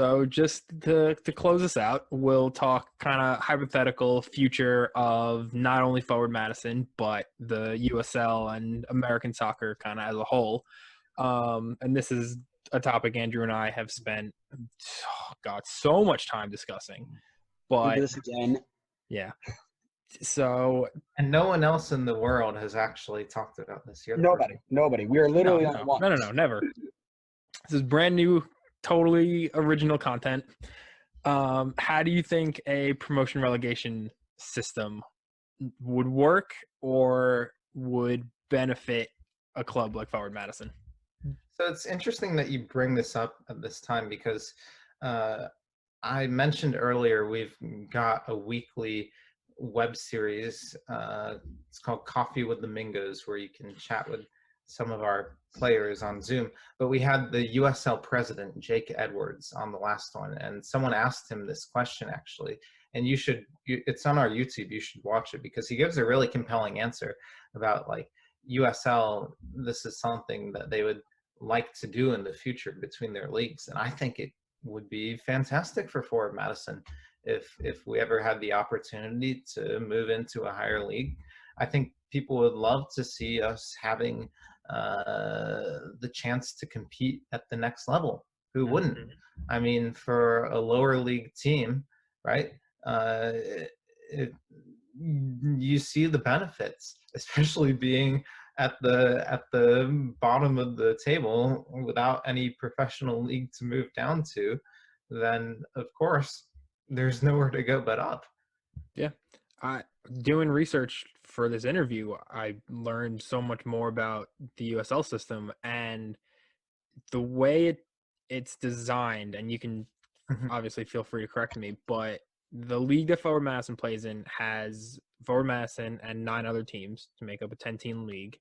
So just to close us out, we'll talk kind of hypothetical future of not only Forward Madison, but the USL and American soccer kind of as a whole. And this is a topic Andrew and I have spent, so much time discussing. We do But this again. yeah, so And no one else in the world has actually talked about this. You're the first. Nobody. We are literally on one. no, never. This is brand new, totally original content. How do you think a promotion relegation system would work or would benefit a club like Forward Madison? So it's interesting that you bring this up at this time because I mentioned earlier we've got a weekly web series. It's called Coffee with the Mingos, where you can chat with some of our players on Zoom. But we had the USL president, Jake Edwards, on the last one, and someone asked him this question actually. And it's on our YouTube, you should watch it, because he gives a really compelling answer about like USL, this is something that they would like to do in the future between their leagues. And I think it would be fantastic for Forward Madison if we ever had the opportunity to move into a higher league. I think people would love to see us having the chance to compete at the next level. Who wouldn't? I mean, for a lower league team, right? You see the benefits, especially being at the bottom of the table without any professional league to move down to. Then of course there's nowhere to go but up. Yeah. Doing research for this interview, I learned so much more about the USL system and the way it's designed. And you can obviously feel free to correct me, but the league that Forward Madison plays in has Forward Madison and 9 other teams to make up a 10-team league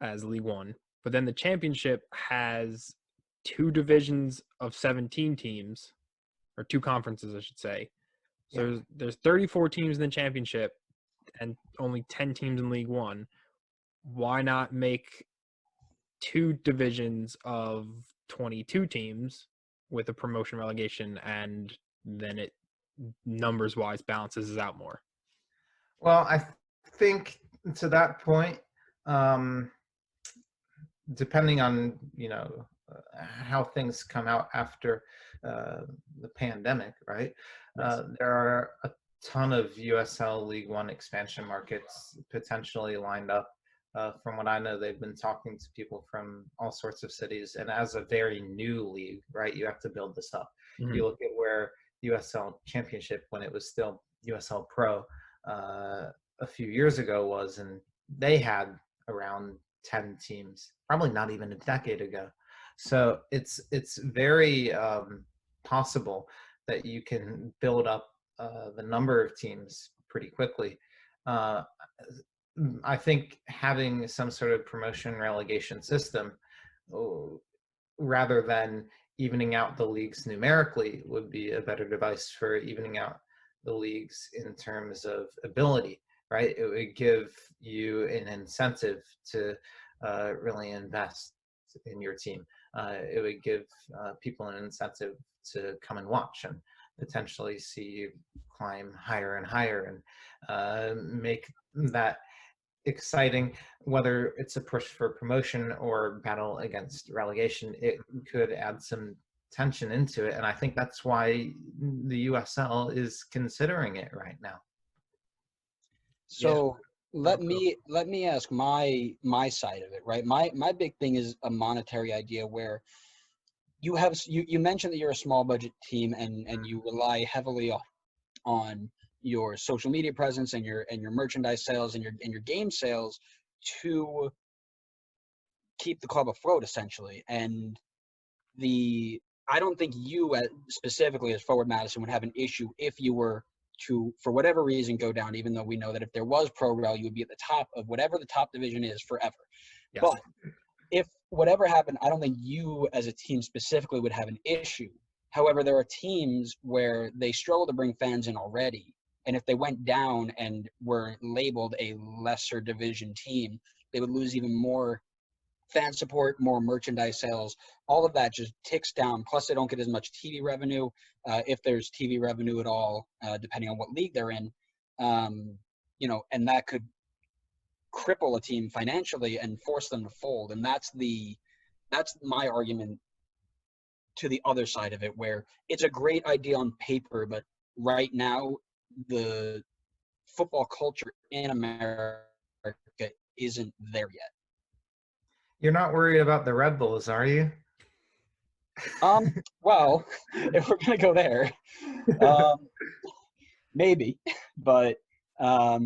as League One. But then the championship has 2 divisions of 17 teams, or 2 conferences, I should say. So there's 34 teams in the championship and only 10 teams in League One. Why not make 2 divisions of 22 teams with a promotion relegation, and then it numbers-wise balances out more? Well, I think to that point, depending on how things come out after the pandemic, right? Yes. There are a ton of USL League One expansion markets potentially lined up. From what I know, they've been talking to people from all sorts of cities, and as a very new league, right, you have to build this up. You look at where USL Championship, when it was still USL Pro, a few years ago was, and they had around 10 teams, probably not even a decade ago. So it's very possible that you can build up the number of teams pretty quickly. I think having some sort of promotion relegation system, rather than evening out the leagues numerically, would be a better device for evening out the leagues in terms of ability, right? It would give you an incentive to really invest in your team. It would give people an incentive to come and watch and potentially see you climb higher and higher, and make that exciting. Whether it's a push for promotion or battle against relegation, it could add some tension into it, and I think that's why the USL is considering it right now. So let me ask my side of it, right? My big thing is a monetary idea where you mentioned that you're a small budget team and you rely heavily on your social media presence and your merchandise sales and your game sales to keep the club afloat, essentially. And I don't think you specifically as Forward Madison would have an issue if you were to, for whatever reason, go down, even though we know that if there was pro rel, you would be at the top of whatever the top division is forever. Yes. But if whatever happened, I don't think you as a team specifically would have an issue. However, there are teams where they struggle to bring fans in already. And if they went down and were labeled a lesser division team, they would lose even more fan support, more merchandise sales, all of that just ticks down. Plus, they don't get as much TV revenue, if there's TV revenue at all, depending on what league they're in. And that could cripple a team financially and force them to fold. And that's my argument to the other side of it, where it's a great idea on paper, but right now the football culture in America isn't there yet. You're not worried about the Red Bulls, are you? Well, if we're gonna go there, um, maybe, but I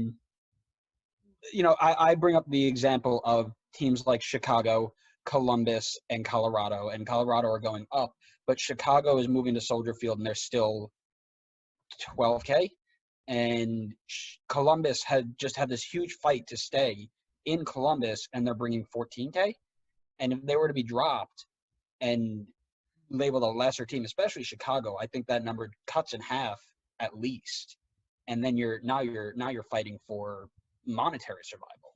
bring up the example of teams like Chicago, Columbus, and Colorado. And Colorado are going up, but Chicago is moving to Soldier Field, and they're still 12K. And Columbus had just had this huge fight to stay in Columbus, and they're bringing 14K. And if they were to be dropped and labeled a lesser team, especially Chicago, I think that number cuts in half at least. And then you're fighting for monetary survival.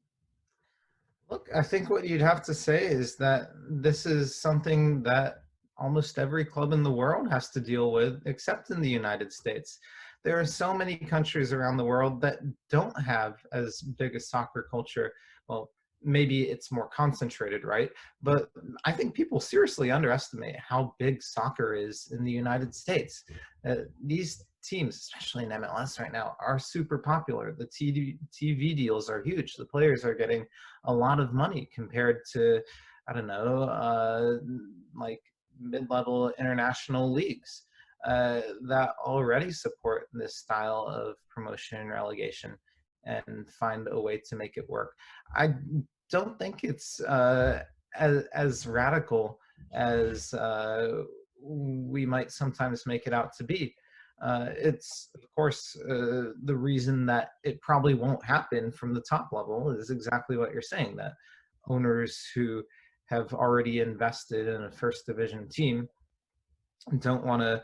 Look, I think what you'd have to say is that this is something that almost every club in the world has to deal with, except in the United States. There are so many countries around the world that don't have as big a soccer culture. Well, maybe it's more concentrated, right? But I think people seriously underestimate how big soccer is in the United States. These teams, especially in MLS right now, are super popular. The TV deals are huge. The players are getting a lot of money compared to, I don't know, like mid-level international leagues that already support this style of promotion and relegation and find a way to make it work. I don't think it's as radical as we might sometimes make it out to be. It's, of course, the reason that it probably won't happen from the top level is exactly what you're saying, that owners who have already invested in a first division team don't want to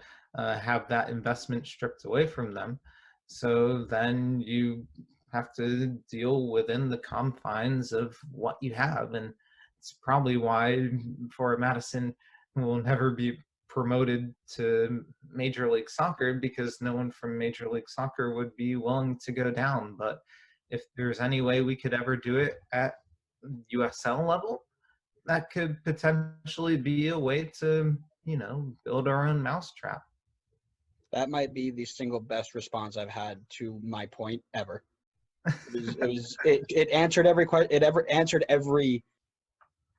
have that investment stripped away from them. So then you have to deal within the confines of what you have. And it's probably why Fort Madison will never be promoted to Major League Soccer, because no one from Major League Soccer would be willing to go down. But if there's any way we could ever do it at USL level, that could potentially be a way to, build our own mousetrap. That might be the single best response I've had to my point ever. It answered every question. It ever answered every,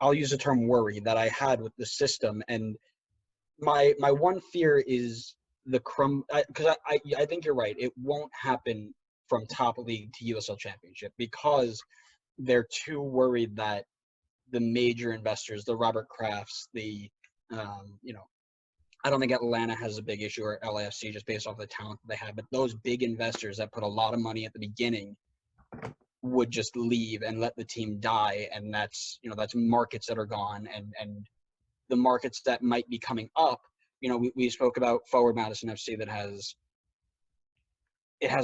I'll use the term worry, that I had with the system. And my one fear is the because I think you're right. It won't happen from top league to USL Championship because they're too worried that the major investors, the Robert Krafts, I don't think Atlanta has a big issue, or LAFC, just based off the talent they have. But those big investors that put a lot of money at the beginning would just leave and let the team die. And that's markets that are gone, and the markets that might be coming up. We spoke about Forward Madison FC that has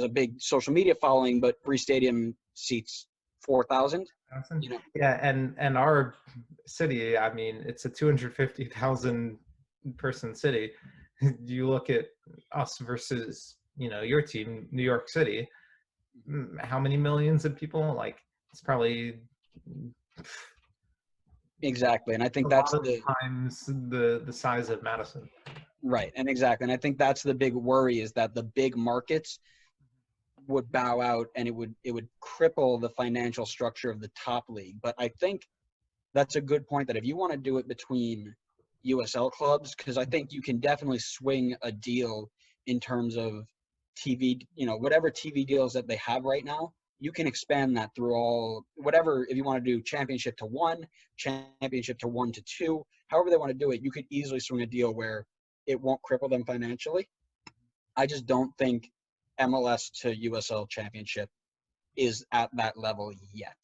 a big social media following, but Bree Stadium seats 4,000. Yeah, and our city, I mean, it's a 250,000 person city. You look at us versus, your team, New York City, how many millions of people? Like, it's probably exactly. And I think that's the times the size of Madison. Right. And exactly. And I think that's the big worry, is that the big markets would bow out, and it would cripple the financial structure of the top league. But I think that's a good point, that if you want to do it between USL clubs, because I think you can definitely swing a deal in terms of TV, whatever TV deals that they have right now, you can expand that through whatever. If you want to do championship to 1, championship to 1 to 2, however they want to do it, you could easily swing a deal where it won't cripple them financially. I just don't think MLS to USL championship is at that level yet.